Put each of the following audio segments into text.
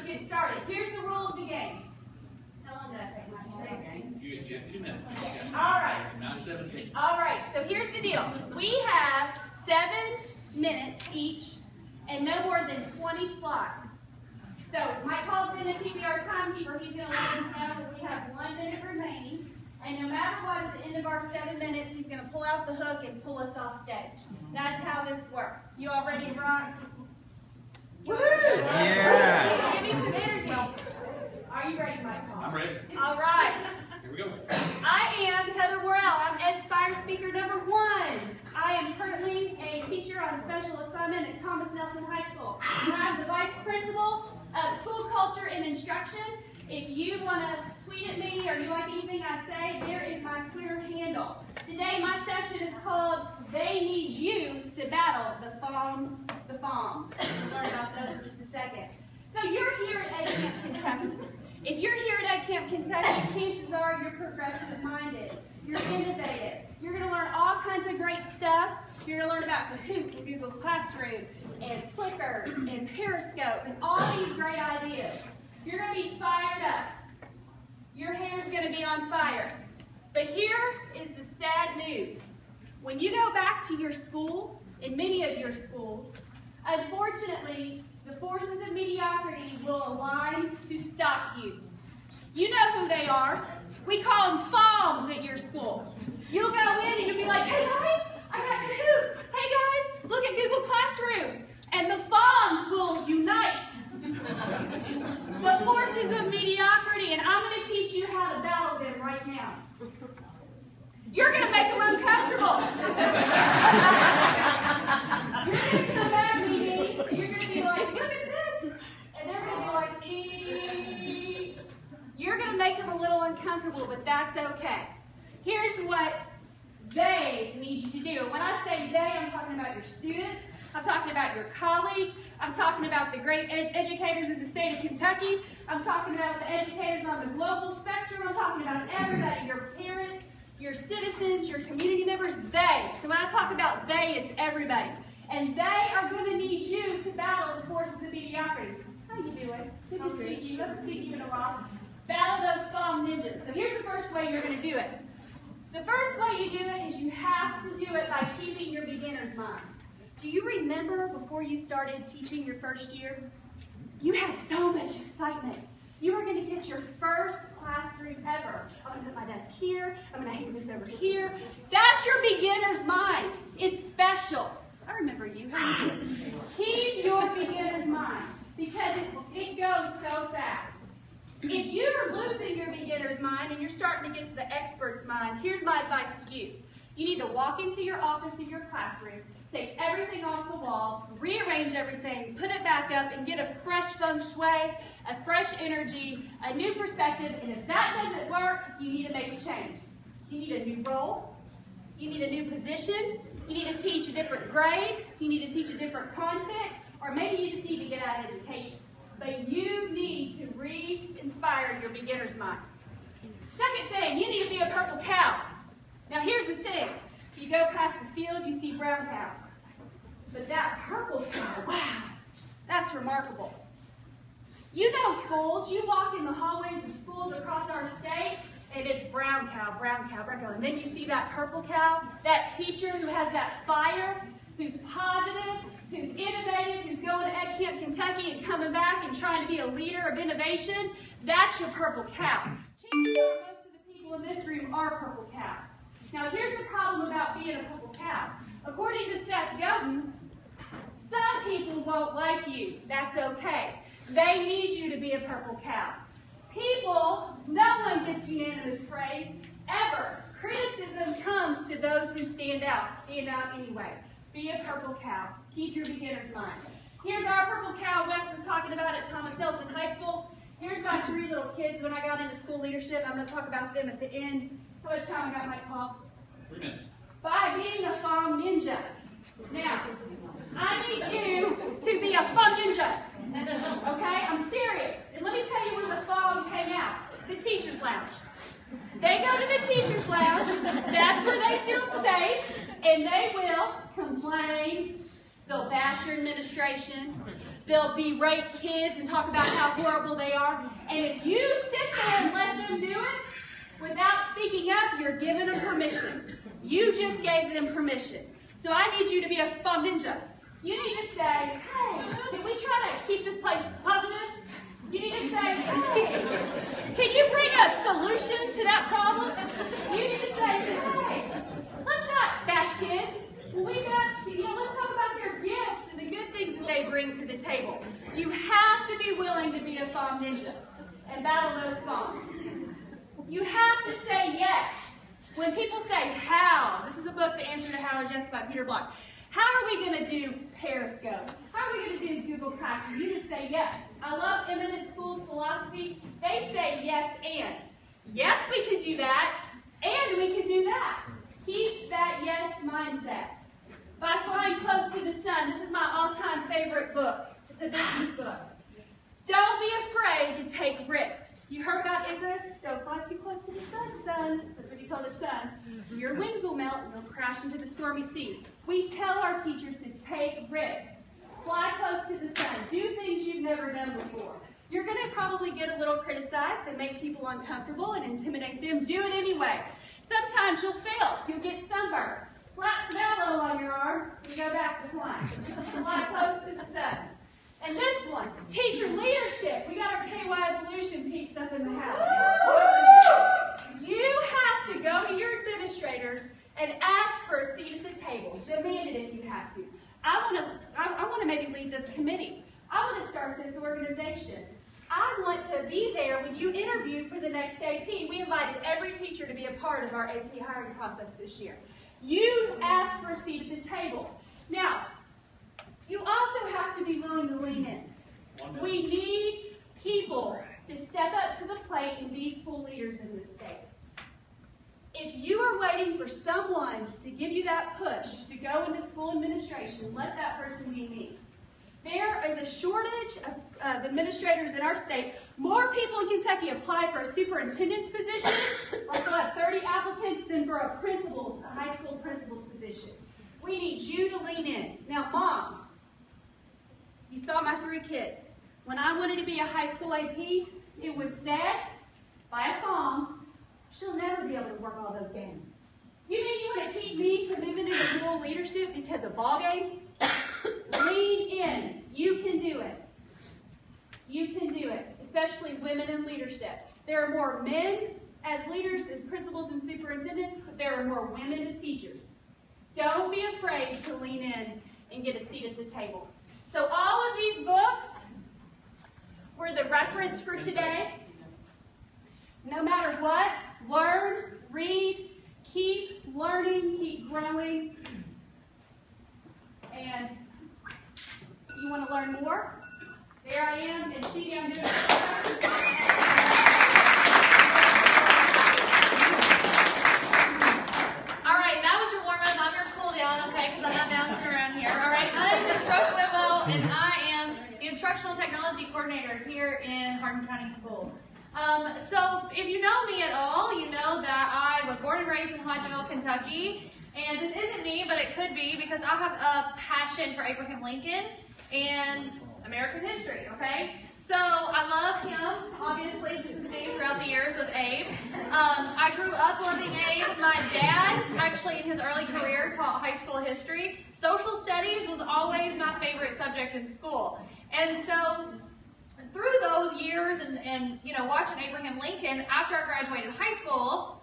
get started. Here's the rule of the game. How long did I take my game? You get 2 minutes. Yes. All right. 9:17. All right, so here's the deal. We have 7 minutes each and no more than 20 slides. So Mike calls in and be our timekeeper. He's going to let us know that we have 1 minute remaining. And no matter what, at the end of our 7 minutes, he's going to pull out the hook and pull us off stage. That's how this works. You all ready to rock? Woohoo! Yeah! Give me some energy. Are you ready, Mike? I'm ready. All right. Here we go. I am Heather Warrell. I'm EdSpire speaker number 1. I am currently a teacher on special assignment at Thomas Nelson High School. I'm the vice principal of school culture and instruction. If you want to tweet at me or you like anything I say, there is my Twitter handle. Today my session is called They Need You to Battle the FOMs. We'll learn about those in just a second. So you're here at Edcamp, Kentucky. If you're here at Edcamp, Kentucky, chances are you're progressive-minded. You're innovative. You're going to learn all kinds of great stuff. You're going to learn about Kahoot and Google Classroom and Flickrs and Periscope and all these great ideas. You're going to be fired up. Your hair's going to be on fire. But here is the sad news. When you go back to your schools, in many of your schools, unfortunately, the forces of mediocrity will align to stop you. You know who they are. We call them FOMs at your school. You'll go in and you'll be like, hey guys, I got Kahoot. Hey guys, look at Google Classroom. And the FOMs will unite. The forces of mediocrity, and I'm going to teach you how to battle them right now. You're going to make them uncomfortable. You're going to come at me, you're going to be like, look at this. And they're going to be like, eee. You're going to make them a little uncomfortable, but that's okay. Here's what they need you to do. When I say they, I'm talking about your students. I'm talking about your colleagues. I'm talking about the great educators in the state of Kentucky. I'm talking about the educators on the global spectrum. I'm talking about everybody, your parents, your citizens, your community members, they. So when I talk about they, it's everybody. And they are going to need you to battle the forces of mediocrity. How you doing? Good to see you. I haven't seen you in a while. Battle those FOM ninjas. So here's the first way you're going to do it. The first way you do it is you have to do it by keeping your beginner's mind. Do you remember before you started teaching your first year? You had so much excitement. You were going to get your first classroom ever. I'm going to put my desk here. I'm going to hang this over here. That's your beginner's mind. It's special. I remember you. How you doing? Keep your beginner's mind because it goes so fast. If you're losing your beginner's mind and you're starting to get to the expert's mind, here's my advice to you. You need to walk into your office in your classroom, take everything off the walls, rearrange everything, put it back up, and get a fresh feng shui, a fresh energy, a new perspective. And if that doesn't work, you need to make a change. You need a new role. You need a new position. You need to teach a different grade. You need to teach a different content. Or maybe you just need to get out of education. But you need to re-inspire your beginner's mind. Second thing, you need to be a purple cow. Now here's the thing. You go past the field, you see brown cows. But that purple cow, wow, that's remarkable. You know schools, you walk in the hallways of schools across our state, and it's brown cow, brown cow, brown cow. And then you see that purple cow, that teacher who has that fire, who's positive, who's innovative, who's going to Edcamp, Kentucky and coming back and trying to be a leader of innovation. That's your purple cow. Chances are most of the people in this room are purple cows. Now here's the problem about being a purple cow. According to Seth Godin, some people won't like you. That's okay. They need you to be a purple cow. People, no one gets unanimous praise, ever. Criticism comes to those who stand out anyway. Be a purple cow. Keep your beginner's mind. Here's our purple cow Wes was talking about at Thomas Nelson High School. Here's my 3 little kids when I got into school leadership. I'm going to talk about them at the end. How much time I got, Mike Paul? 3 minutes. By being a FOM ninja. Now, I need you to be a FOM ninja. Okay? I'm serious. And let me tell you where the FOMs hang out. The teacher's lounge. They go to the teacher's lounge. That's where they feel safe. And they will complain. They'll bash your administration. They'll berate kids and talk about how horrible they are. And if you sit there and let them do it without speaking up, you're giving them permission. You just gave them permission. So I need you to be a fun ninja. You need to say, hey, can we try to keep this place positive? You need to say, hey, can you bring a solution to that problem? You need to say, hey, let's not bash kids. When we bash, let's talk about their gifts and the good things that they bring to the table. You have to be willing to be a phom ninja and battle those phoms. You have to say yes. When people say how, this is a book, The Answer to How is Yes by Peter Block. How are we going to do Periscope? How are we going to do Google Classroom? You just say yes. I love Eminent School's philosophy. They say yes and. Yes, we can do that, and we can do that. Keep that yes mindset. By Flying Close to the Sun, this is my all-time favorite book. It's a business book. Don't be afraid to take risks. You heard about Icarus? Don't fly too close to the sun, son. That's what he told his son. Your wings will melt and you'll crash into the stormy sea. We tell our teachers to take risks. Fly close to the sun. Do things you've never done before. You're going to probably get a little criticized and make people uncomfortable and intimidate them. Do it anyway. Sometimes you'll fail. You'll get sunburned. Slap some aloe on your arm and go back to flying. Fly close to the sun. And this one, teacher leadership. We got our KY evolution peeps up in the house. You have to go to your administrators and ask for a seat at the table. Demand it if you have to. I want to maybe lead this committee. I want to start this organization. I want to be there when you interview for the next AP. We invited every teacher to be a part of our AP hiring process this year. You ask for a seat at the table. Now, you also have to be willing to lean in. We need people to step up to the plate and be school leaders in this state. If you are waiting for someone to give you that push to go into school administration, let that person be me. There is a shortage of administrators in our state. More people in Kentucky apply for a superintendent's position, like we'll have 30 applicants, than for a high school principal's position. We need you to lean in. Now, moms, you saw my 3 kids. When I wanted to be a high school AP, it was said by a mom, she'll never be able to work all those games. You mean you want to keep me from moving into school leadership because of ball games? Lean in. You can do it. You can do it, especially women in leadership. There are more men as leaders, as principals and superintendents, but there are more women as teachers. Don't be afraid to lean in and get a seat at the table. So all of these books were the reference for today. No matter what, learn, read, keep learning, keep growing. And you want to learn more? There I am, and see I'm doing it. All right, that was your warm-up. I'm your cool-down, okay, because I'm not bouncing around here. All right, my name is Brooke Whitlow, and I am the Instructional Technology Coordinator here in Hardin County School. So if you know me at all, you know that I was born and raised in Chenault, Kentucky. And this isn't me, but it could be, because I have a passion for Abraham Lincoln and American history, okay? So I love him. Obviously, this is me throughout the years with Abe. I grew up loving Abe. My dad, actually, in his early career, taught high school history. Social studies was always my favorite subject in school. And so through those years and watching Abraham Lincoln, after I graduated high school,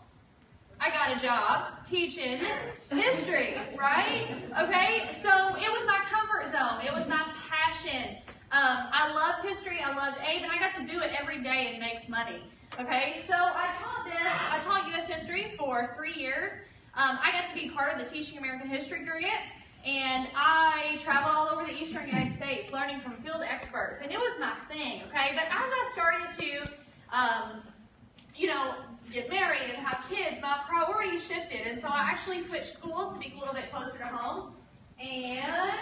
I got a job teaching history, right? Okay, so it was my comfort zone. It was my passion. I loved history. I loved Abe, and I got to do it every day and make money. Okay, so I taught U.S. history for 3 years. I got to be part of the Teaching American History grant, and I traveled all over the eastern United States learning from field experts, and it was my thing, okay? But as I started to, get married and have kids, my priorities shifted, and so I actually switched schools to be a little bit closer to home, and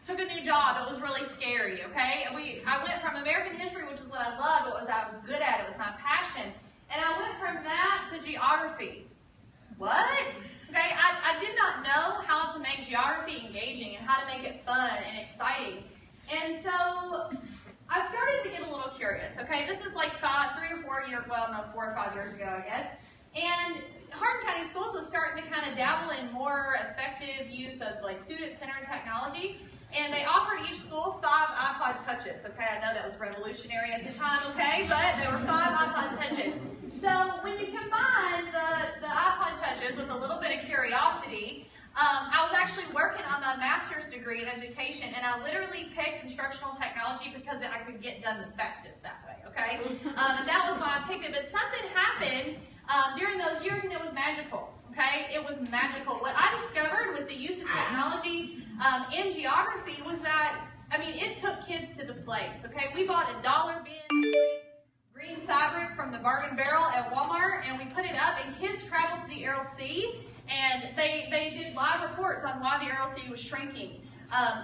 took a new job. It was really scary, okay? I went from American history, which is what I loved, what I was good at, it was my passion, and I went from that to geography. What? Okay, I did not know how to make geography engaging and how to make it fun and exciting. And so I started to get a little curious, okay? This is like 4 or 5 years ago, I guess. And Hardin County Schools was starting to kind of dabble in more effective use of like student-centered technology. And they offered each school 5 iPod touches, okay? I know that was revolutionary at the time, okay? But there were 5 iPod touches. So when you combine the iPod touches with a little bit of curiosity, I was actually working on my master's degree in education, and I literally picked instructional technology because I could get done the fastest that way, okay? And that was why I picked it. But something happened during those years, and it was magical, okay? It was magical. What I discovered with the use of technology in geography was that, I mean, it took kids to the place, okay? We bought a $1 bin green fabric from the Bargain Barrel at Walmart, and we put it up, and kids traveled to the Aral Sea, and they did live reports on why the Aral Sea was shrinking.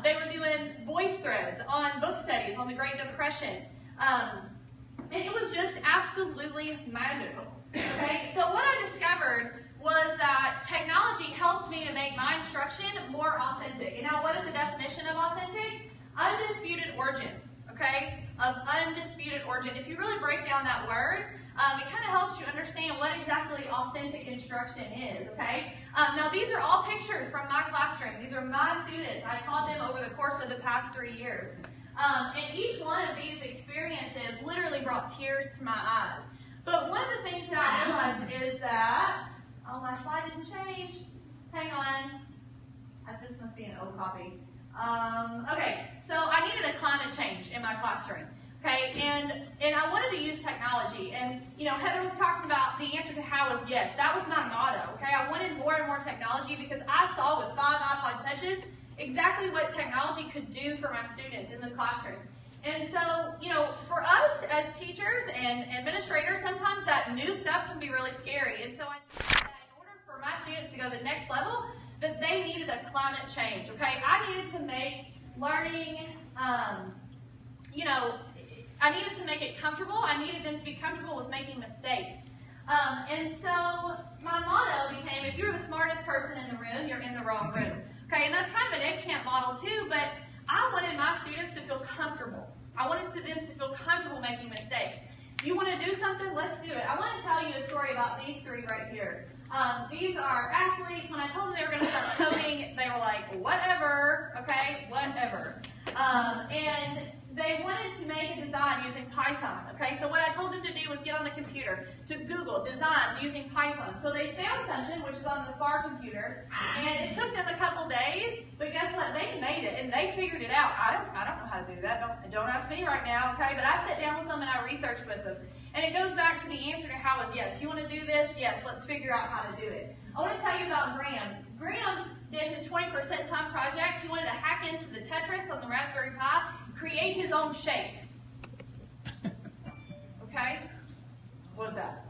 They were doing voice threads on book studies on the Great Depression. And it was just absolutely magical. Okay? So what I discovered was that technology helped me to make my instruction more authentic. And now, what is the definition of authentic? Undisputed origin. Okay? Of undisputed origin. If you really break down that word, it kind of helps you understand what exactly authentic instruction is, okay? Now, these are all pictures from my classroom. These are my students. I taught them over the course of the past 3 years. And each one of these experiences literally brought tears to my eyes. But one of the things that I realized is that, oh, my slide didn't change. Hang on. This must be an old copy. Okay, so I needed a climate change in my classroom. Okay, and I wanted to use technology, and you know, Heather was talking about the answer to how was yes. That was my motto. Okay, I wanted more and more technology because I saw with 5 iPod touches exactly what technology could do for my students in the classroom. And so, you know, for us as teachers and administrators, sometimes that new stuff can be really scary. And so I knew that in order for my students to go to the next level, that they needed a climate change. Okay, I needed to make learning, you know, I needed to make it comfortable. I needed them to be comfortable with making mistakes. And so my motto became, if you're the smartest person in the room, you're in the wrong room. Okay, and that's kind of an Edcamp model too, but I wanted my students to feel comfortable. I wanted them to feel comfortable making mistakes. You want to do something? Let's do it. I want to tell you a story about these 3 right here. These are athletes. When I told them they were going to start coding, they were like, whatever, okay, whatever. And they wanted to make a design using Python, okay? So what I told them to do was get on the computer to Google designs using Python. So they found something, which is on the far computer, and it took them a couple days, but guess what? They made it, and they figured it out. I don't know how to do that. Don't ask me right now, okay? But I sat down with them, and I researched with them. And it goes back to the answer to how is yes. You want to do this? Yes, let's figure out how to do it. I want to tell you about Graham. Graham did his 20% time project. He wanted to hack into the Tetris on the Raspberry Pi, create his own shapes. Okay? What was that?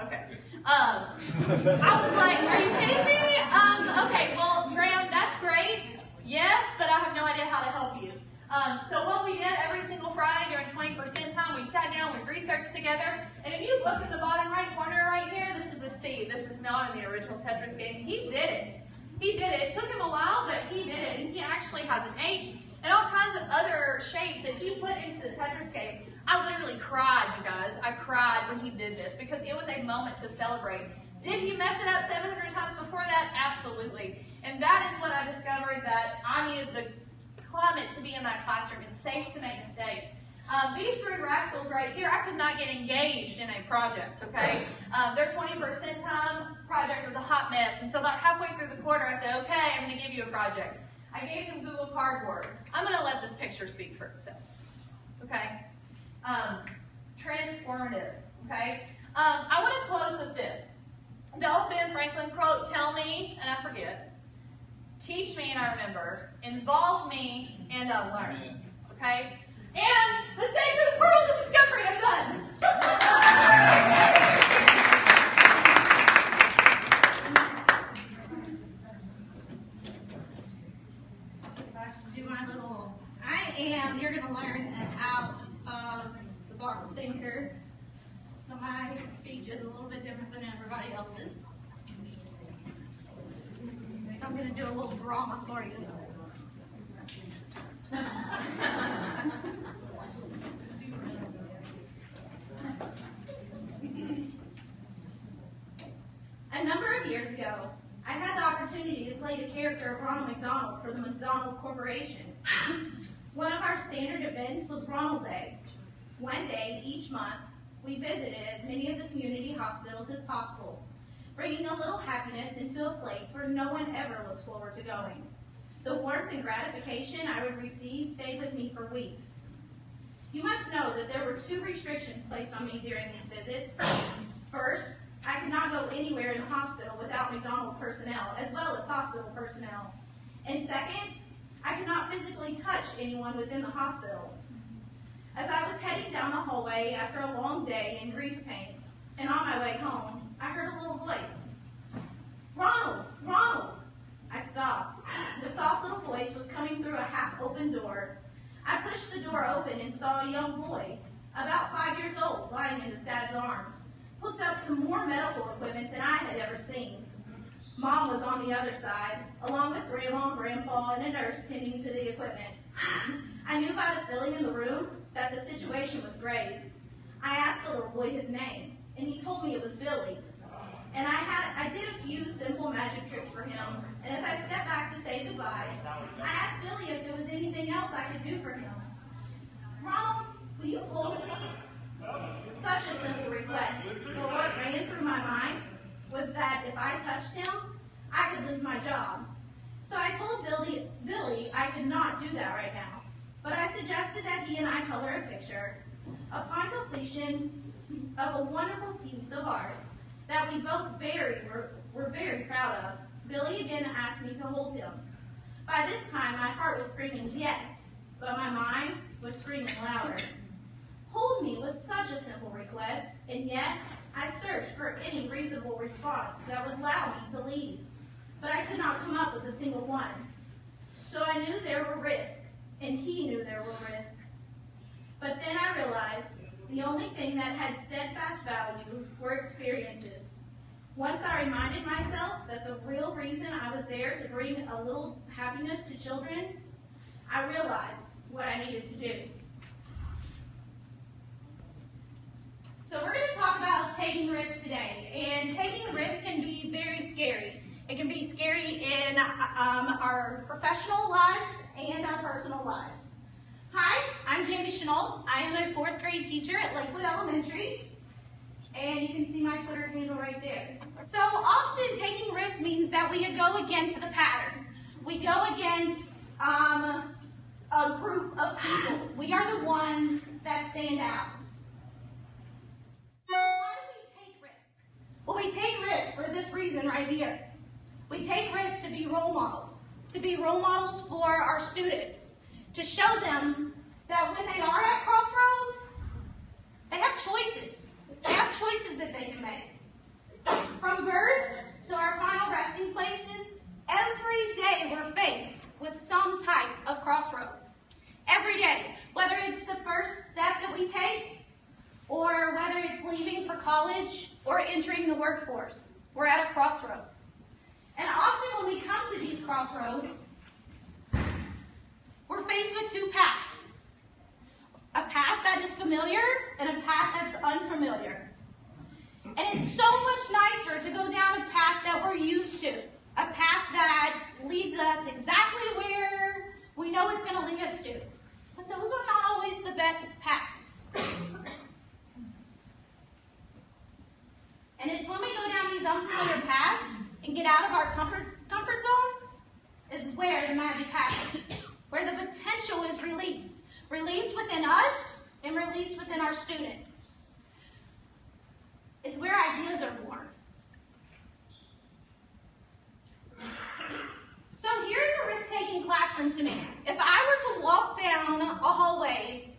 Okay. I was like, are you kidding me? Okay, well, Graham, that's great. Yes, but I have no idea how to help you. So what we did every single Friday during 20% time, we sat down, we researched together, and if you look at the bottom right corner right here, this is a C. This is not in the original Tetris game. He did it. He did it. It took him a while, but he did it. And he actually has an H and all kinds of other shapes that he put into the Tetris game. I literally cried, you guys. I cried when he did this because it was a moment to celebrate. Did he mess it up 700 times before that? Absolutely. And that is what I discovered, that I needed the climate to be in my classroom and safe to make mistakes. These 3 rascals right here, I could not get engaged in a project, okay? Their 20% time project was a hot mess. And so about halfway through the quarter, I said, okay, I'm going to give you a project. I gave them Google Cardboard. I'm going to let this picture speak for itself, okay? Transformative, okay? I want to close with this. The old Ben Franklin quote, tell me, and I forget, teach me and I remember, involve me and I learn, okay? And the stage of the pearls of discovery, I'm done. Do my little, you're going to learn an out of the box thinkers. So my speech is a little bit different than everybody else's. So I'm going to do a little drama for you. A number of years ago, I had the opportunity to play the character of Ronald McDonald for the McDonald Corporation. One of our standard events was Ronald Day. One day each month, we visited as many of the community hospitals as possible, bringing a little happiness into a place where no one ever looks forward to going. The warmth and gratification I would receive stayed with me for weeks. You must know that there were 2 restrictions placed on me during these visits. First, I could not go anywhere in the hospital without McDonald personnel, as well as hospital personnel. And second, I could not physically touch anyone within the hospital. As I was heading down the hallway after a long day in grease paint, and on my way home, I heard a little voice. "Ronald! Ronald!" I stopped. The soft little voice was coming through a half-open door. I pushed the door open and saw a young boy, about 5 years old, lying in his dad's arms, hooked up to more medical equipment than I had ever seen. Mom was on the other side, along with Grandma and Grandpa and a nurse tending to the equipment. I knew by the feeling in the room that the situation was grave. I asked the little boy his name, and he told me it was Billy. And I did a few simple magic tricks for him, and as I stepped back to say goodbye, I asked Billy if there was anything else I could do for him. "Ronald, will you hold me?" Such a simple request, but what ran through my mind was that if I touched him, I could lose my job. So I told Billy I could not do that right now, but I suggested that he and I color a picture. Upon completion of a wonderful piece of art that we both were very proud of, Billy again asked me to hold him. By this time, my heart was screaming yes, but my mind was screaming louder. Hold me was such a simple request, and yet I searched for any reasonable response that would allow me to leave, but I could not come up with a single one. So I knew there were risks, and he knew there were risks. But then I realized the only thing that had steadfast value were experiences. Once I reminded myself that the real reason I was there to bring a little happiness to children, I realized what I needed to do. So we're going to talk about taking risks today, and taking risks can be very scary. It can be scary in our professional lives and our personal lives. Hi, I'm Chenault. I am a 4th grade teacher at Lakewood Elementary, and you can see my Twitter handle right there. So often taking risks means that we go against the pattern. We go against a group of people. We are the ones that stand out. Why do we take risks? Well, we take risks for this reason right here. We take risks to be role models for our students, to show them that when they are at crossroads, they have choices. They have choices that they can make. From birth to our final resting places, every day we're faced with some type of crossroad. Every day, whether it's the first step that we take, or whether it's leaving for college or entering the workforce, we're at a crossroads. And often when we come to these crossroads, we're faced with 2 paths. A path that is familiar and a path that's unfamiliar. And it's so much nicer to go down a path that we're used to. A path that leads us exactly where we know it's going to lead us to. But those are not always the best paths. And it's when we go down these unfamiliar paths and get out of our comfort zone is where the magic happens, where the potential is released within us and released within our students. It's where ideas are born. So here's a risk-taking classroom to me. If I were to walk down a hallway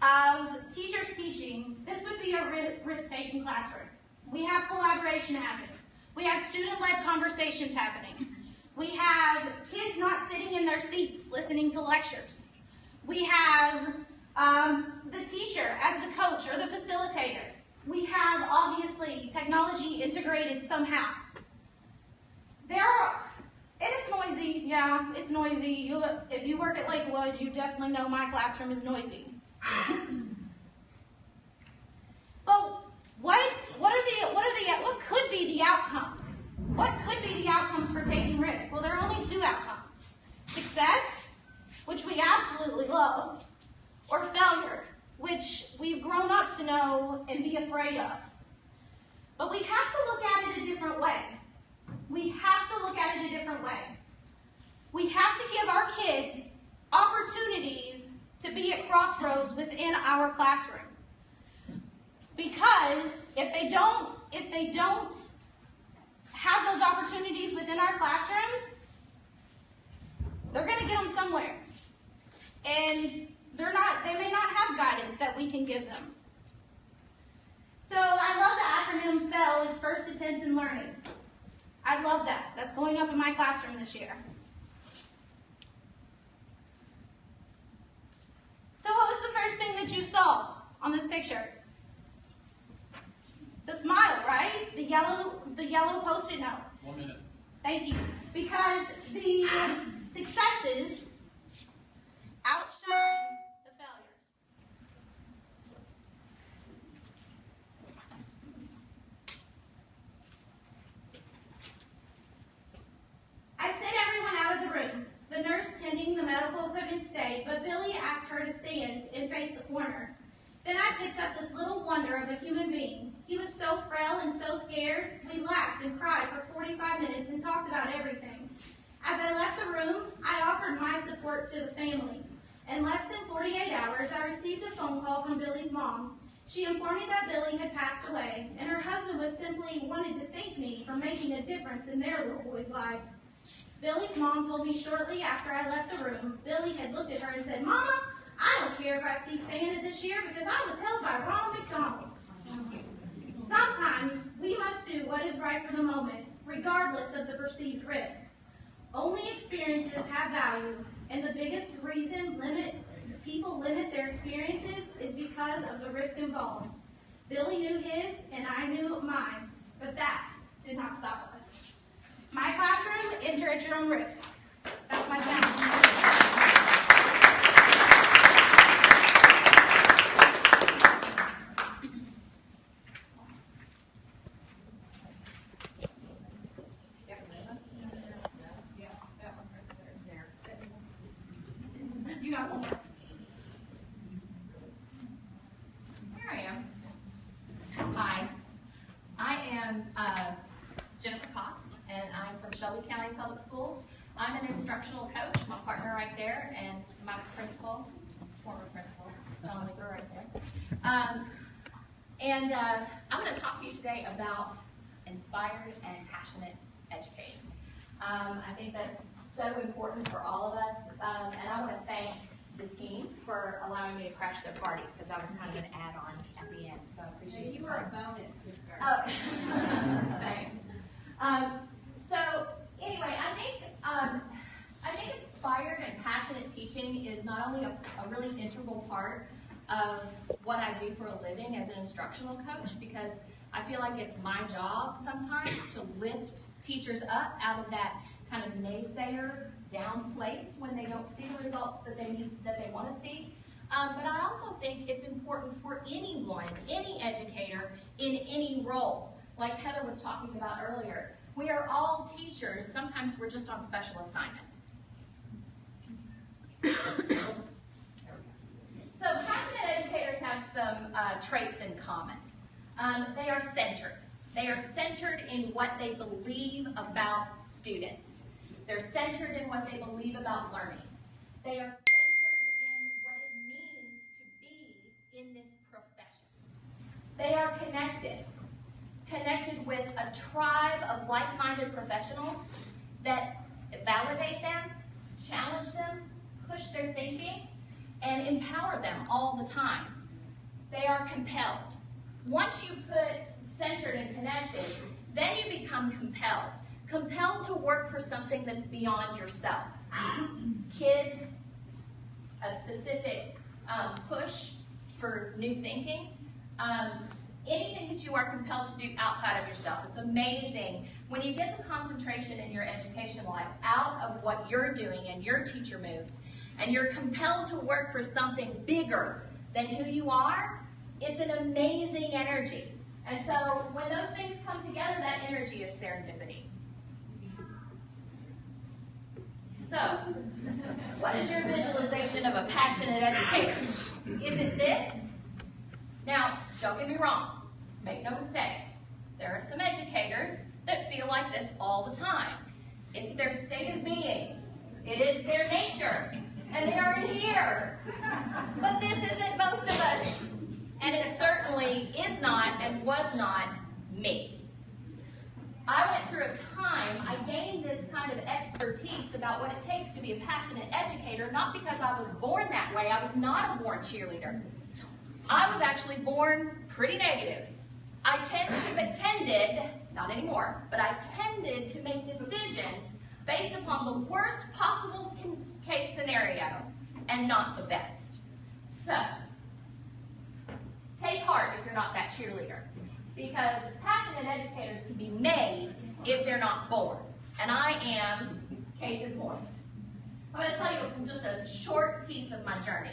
of teachers teaching, this would be a risk-taking classroom. We have collaboration happening. We have student-led conversations happening. We have kids not sitting in their seats listening to lectures. We have the teacher as the coach or the facilitator. We have, obviously, technology integrated somehow. It is noisy. Yeah, it's noisy. If you work at Lakewood, you definitely know my classroom is noisy. But what could be the outcomes? What could be the outcomes for taking risks? Well, there are only two outcomes: success, which we absolutely love, or failure, which we've grown up to know and be afraid of. But we have to look at it a different way. We have to look at it a different way. We have to give our kids opportunities to be at crossroads within our classroom. Because if they don't have those opportunities within our classroom, they're going to get them somewhere. And they may not have guidance that we can give them. So I love the acronym FEL is First Attention Learning. I love that. That's going up in my classroom this year. So what was the first thing that you saw on this picture? The smile, right? The yellow Post-it note. 1 minute. Thank you. Because the successes outshine the failures. I sent everyone out of the room. The nurse tending the medical equipment stayed, but Billy asked her to stand and face the corner. Then I picked up this little wonder of a human being. He was so frail and so scared, we laughed and cried for 45 minutes and talked about everything. As I left the room, I offered my support to the family. In less than 48 hours, I received a phone call from Billy's mom. She informed me that Billy had passed away, and her husband was simply wanted to thank me for making a difference in their little boy's life. Billy's mom told me shortly after I left the room, Billy had looked at her and said, "Mama, I don't care if I see Santa this year because I was held by Ronald McDonald." Sometimes we must do what is right for the moment, regardless of the perceived risk. Only experiences have value, and the biggest reason people limit their experiences is because of the risk involved. Billy knew his, and I knew mine, but that did not stop us. My classroom, enter at your own risk. That's my challenge. You got one. Here I am. Hi, I am Jennifer Cox, and I'm from Shelee County Public Schools. I'm an instructional coach, my partner right there, and my principal, former principal, John Lieber right there. I'm going to talk to you today about inspired and passionate educating. I think that's so important for all of us, and I want to thank the team for allowing me to crash their party, because I was kind of an add-on at the end, so I appreciate it. You were a bonus this year. Oh, thanks. So anyway, I think inspired and passionate teaching is not only a really integral part of what I do for a living as an instructional coach, because I feel like it's my job sometimes to lift teachers up out of that kind of naysayer down place when they don't see the results that they want to see. But I also think it's important for anyone, any educator in any role. Like Heather was talking about earlier, we are all teachers. Sometimes we're just on special assignment. So passionate educators have some traits in common. They are centered. They are centered in what they believe about students. They're centered in what they believe about learning. They are centered in what it means to be in this profession. They are connected with a tribe of like-minded professionals that validate them, challenge them, push their thinking, and empower them all the time. They are compelled. Once you put centered and connected, then you become compelled. Compelled to work for something that's beyond yourself. Kids, a specific push for new thinking. anything that you are compelled to do outside of yourself. It's amazing when you get the concentration in your education life out of what you're doing and your teacher moves, and you're compelled to work for something bigger than who you are. It's an amazing energy. And so when those things come together, that energy is serendipity. So, what is your visualization of a passionate educator? Is it this? Now, don't get me wrong. Make no mistake. There are some educators that feel like this all the time. It's their state of being. It is their nature. And they are in here. But this isn't most of us. And it certainly is not and was not me. I went through a time, I gained this kind of expertise about what it takes to be a passionate educator, not because I was born that way. I was not a born cheerleader. I was actually born pretty negative. I tended, not anymore, but I tended to make decisions based upon the worst possible case scenario and not the best. So, take heart if you're not that cheerleader, because passionate educators can be made if they're not born. And I am, case in point. I'm going to tell you just a short piece of my journey.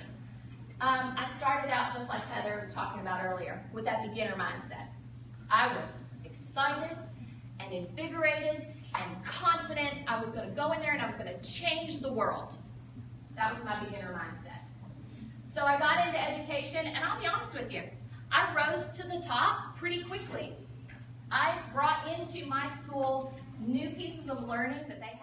I started out just like Heather was talking about earlier, with that beginner mindset. I was excited and invigorated and confident I was going to go in there and I was going to change the world. That was my beginner mindset. So I got into education, and I'll be honest with you, I rose to the top pretty quickly. I brought into my school new pieces of learning that they